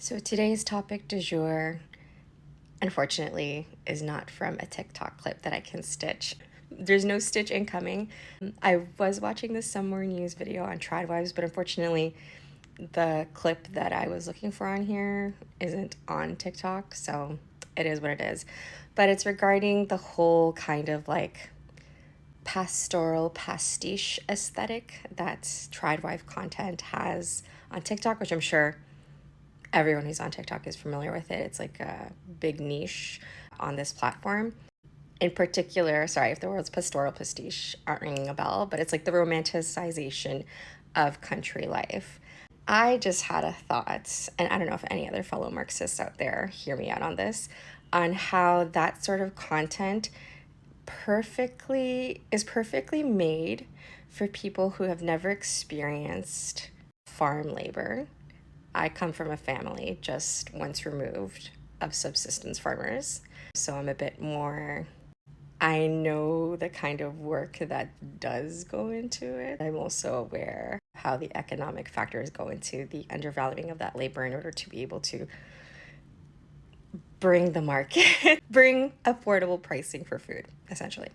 So today's topic du jour, unfortunately, is not from a TikTok clip that I can stitch. There's no stitch incoming. I was watching this Somewhere News video on Tradwives, but unfortunately, the clip that I was looking for on here isn't on TikTok, so it is what it is. But it's regarding the whole kind of like pastoral pastiche aesthetic that Tradwife content has on TikTok, which I'm sure everyone who's on TikTok is familiar with it. It's like a big niche on this platform. In particular, sorry if the words pastoral pastiche aren't ringing a bell, but it's like the romanticization of country life. I just had a thought, and I don't know if any other fellow Marxists out there hear me out on this, on how that sort of content is perfectly made for people who have never experienced farm labor. I come from a family just once removed of subsistence farmers, so I'm a bit more, I know the kind of work that does go into it. I'm also aware how the economic factors go into the undervaluing of that labor in order to be able to bring the market, bring affordable pricing for food, essentially.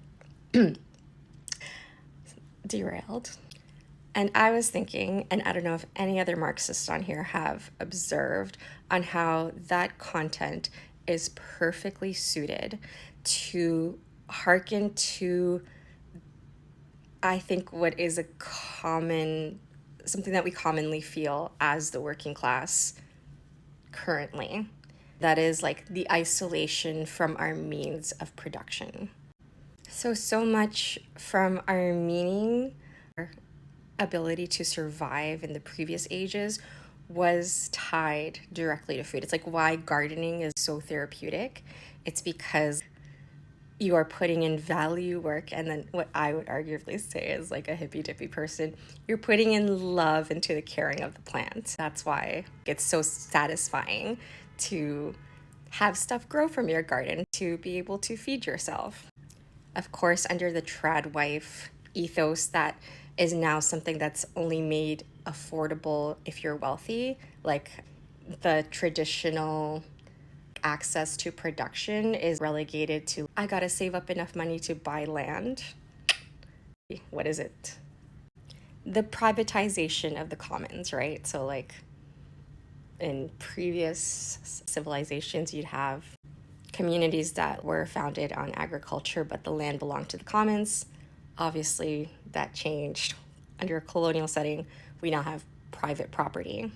Derailed. And I was thinking, and I don't know if any other Marxists on here have observed, on how that content is perfectly suited to hearken to, I think, what is something that we commonly feel as the working class currently. That is like the isolation from our means of production. So much from our meaning, ability to survive in the previous ages was tied directly to food. It's like why gardening is so therapeutic. It's because you are putting in value work, and then what I would arguably say is like a hippy dippy person, you're putting in love into the caring of the plant. That's why it's so satisfying to have stuff grow from your garden, to be able to feed yourself. Of course, under the Tradwife ethos, that is now something that's only made affordable if you're wealthy. Like the traditional access to production is relegated to, I gotta save up enough money to buy land. What is it? The privatization of the commons, right? So like in previous civilizations, you'd have communities that were founded on agriculture, but the land belonged to the commons. Obviously, that changed. Under a colonial setting, we now have private property.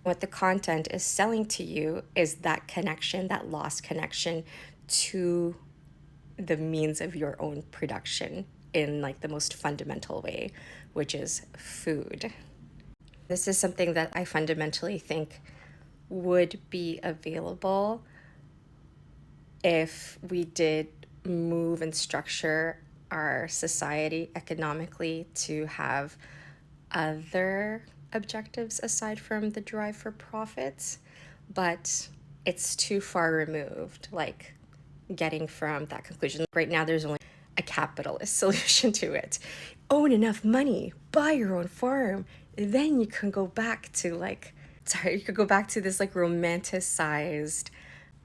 What the content is selling to you is that connection, that lost connection to the means of your own production in like the most fundamental way, which is food. This is something that I fundamentally think would be available if we did move and structure our society economically to have other objectives aside from the drive for profits, but it's too far removed, like getting from that conclusion. Right now, there's only a capitalist solution to it. Own enough money, buy your own farm, then you can go back to this like romanticized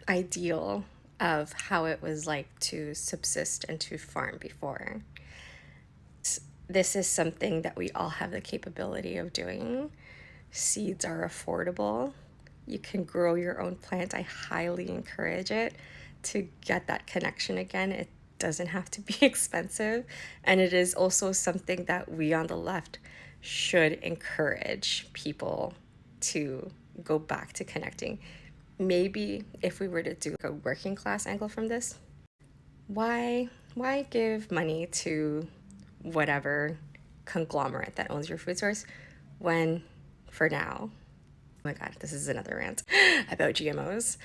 ideal of how it was like to subsist and to farm before. This is something that we all have the capability of doing. Seeds are affordable. You can grow your own plant. I highly encourage it to get that connection again. It doesn't have to be expensive. And it is also something that we on the left should encourage people to go back to connecting. Maybe if we were to do a working class angle from this, why give money to whatever conglomerate that owns your food source when, for now, oh my god, this is another rant about GMOs,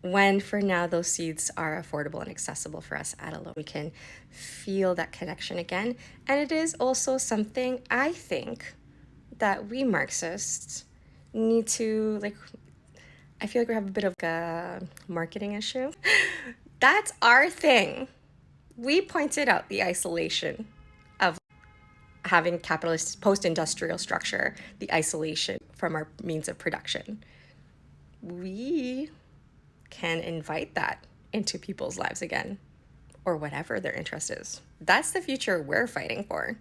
when for now those seeds are affordable and accessible for us at a low, we can feel that connection again. And it is also something I think that we Marxists need to, like, I feel like we have a bit of a marketing issue. That's our thing. We pointed out the isolation of having capitalist post-industrial structure, the isolation from our means of production. we can invite that into people's lives again, or whatever their interest is. That's the future we're fighting for.